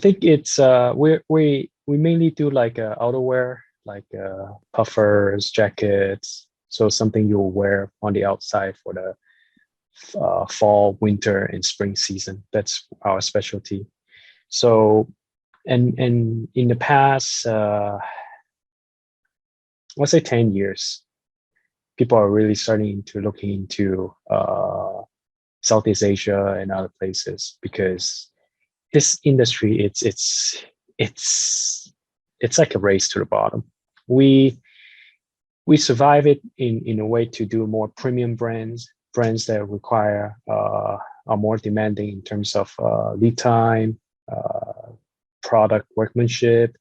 think it's we mainly do like outerwear, like puffers, jackets. So something you'll wear on the outside for the fall, winter, and spring season. That's our specialty. So, and in the past, let's say 10 years, people are really starting to looking into Southeast Asia and other places because this industry, it's like a race to the bottom. We we survive it in a way to do more premium brands that require are more demanding in terms of lead time, product workmanship,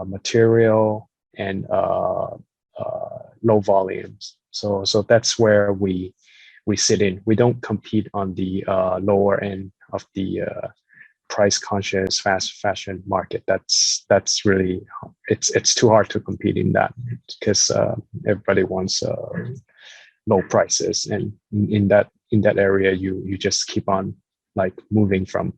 material, and low volumes. So that's where we sit in. We don't compete on the lower end of the price conscious fast fashion market. That's really it's too hard to compete in that because everybody wants low prices, and in that area you just keep on like moving from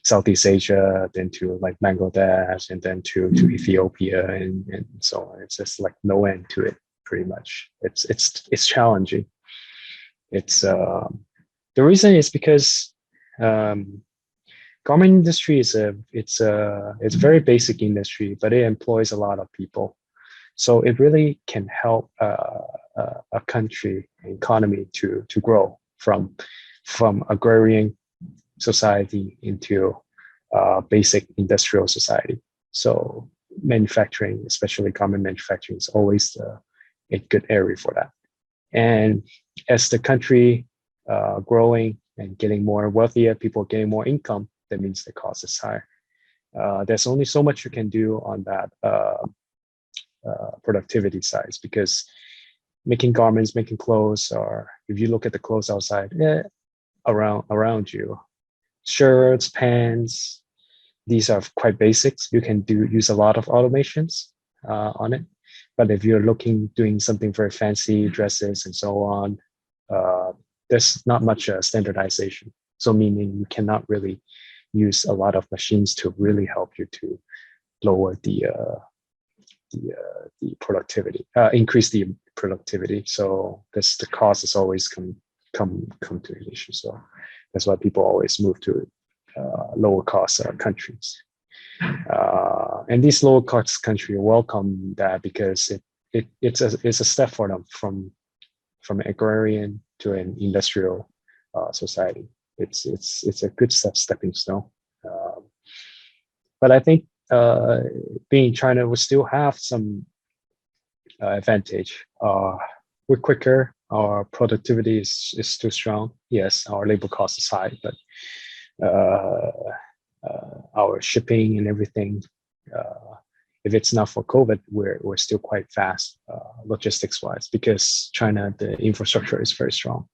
Southeast Asia, then to like Bangladesh, and then to Ethiopia, and so on. It's just like no end to it, pretty much. It's challenging. It's the reason is because garment industry is it's a very basic industry, but it employs a lot of people. So it really can help a country economy to grow from agrarian society into basic industrial society. So manufacturing, especially garment manufacturing, is always a good area for that. And as the country growing and getting more wealthier, people getting more income, that means the cost is higher. There's only so much you can do on that productivity side, because making garments, making clothes, or if you look at the clothes outside, around you, shirts, pants, these are quite basics. You can use a lot of automations on it. But if you're doing something very fancy, dresses and so on, there's not much standardization. So meaning you cannot really use a lot of machines to really help you to lower the productivity, increase the productivity. So the cost is always come to an issue. So that's why people always move to lower cost countries. And these lower cost countries welcome that because it's a step for them from agrarian to an industrial society. It's a good stepping stone. But I think being China, we still have some advantage. We're quicker. Our productivity is still strong. Yes, our labor cost is high, but our shipping and everything, if it's not for COVID, we're still quite fast logistics wise, because China, the infrastructure is very strong.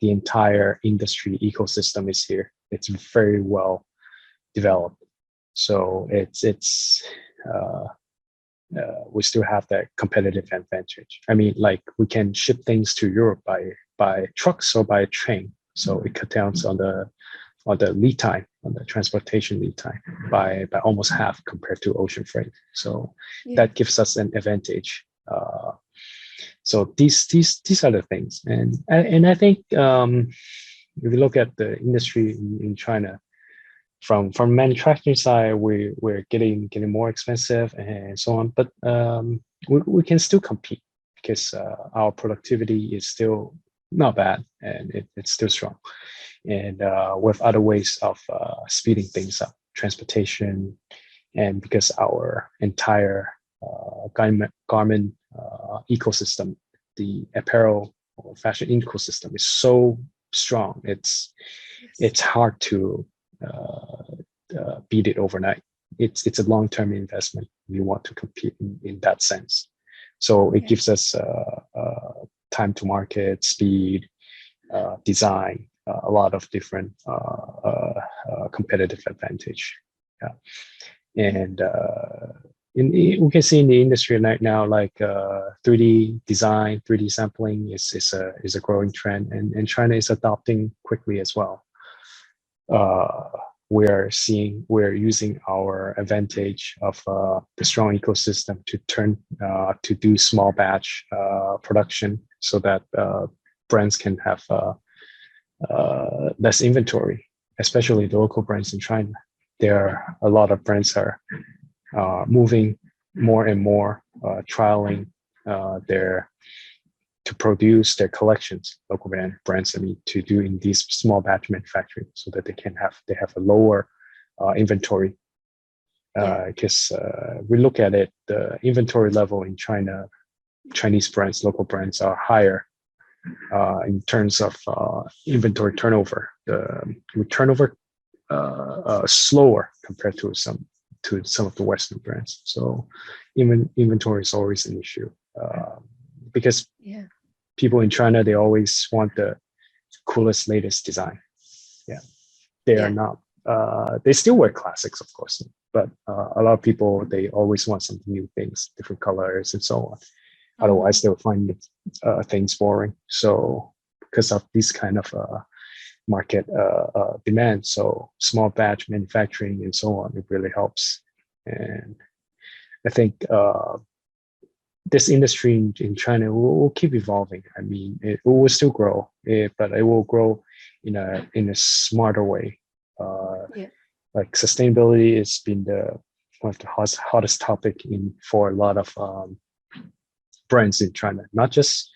The entire industry ecosystem is here. It's very well developed. So we still have that competitive advantage. I mean, like we can ship things to Europe by trucks or by train. So it cuts down on the lead time, on the transportation lead time by almost half compared to ocean freight. So that gives us an advantage. So these are the things, and I think if you look at the industry in China, from manufacturing side, we're getting more expensive and so on, but we can still compete because our productivity is still not bad, and it's still strong, and with other ways of speeding things up, transportation, and because our entire garment ecosystem, the apparel or fashion ecosystem is so strong, it's hard to beat it overnight. It's a long-term investment. We want to compete in that sense. So it gives us time to market, speed, design, a lot of different competitive advantage. Yeah. And we can see in the industry right now, like 3D design, 3D sampling is a growing trend, and China is adopting quickly as well. we're using our advantage of the strong ecosystem to to do small batch production so that brands can have less inventory, especially the local brands in China. There are a lot of brands are moving more and more, trialing to produce their collections, local brands, I mean, to do in these small batch manufacturing so that they have a lower inventory. Because we look at it, the inventory level in China, Chinese brands, local brands are higher in terms of inventory turnover. The turnover slower compared to some of the Western brands. So inventory is always an issue because people in China, they always want the coolest, latest design. They are not. They still wear classics, of course, but a lot of people, they always want some new things, different colors and so on. Otherwise, they'll find things boring. So because of this kind of market demand, so small batch manufacturing and so on, it really helps. And I think this industry in China will keep evolving. I mean, it will still grow, but it will grow in a smarter way. Like sustainability has been one of the hottest topic for a lot of brands in China, not just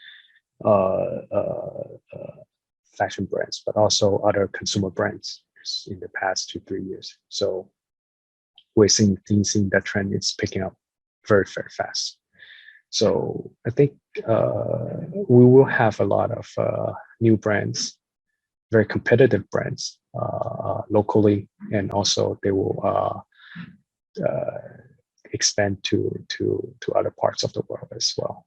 fashion brands, but also other consumer brands in the past 2-3 years. So we're seeing that trend is picking up very, very fast. So I think we will have a lot of new brands, very competitive brands locally, and also they will expand to other parts of the world as well.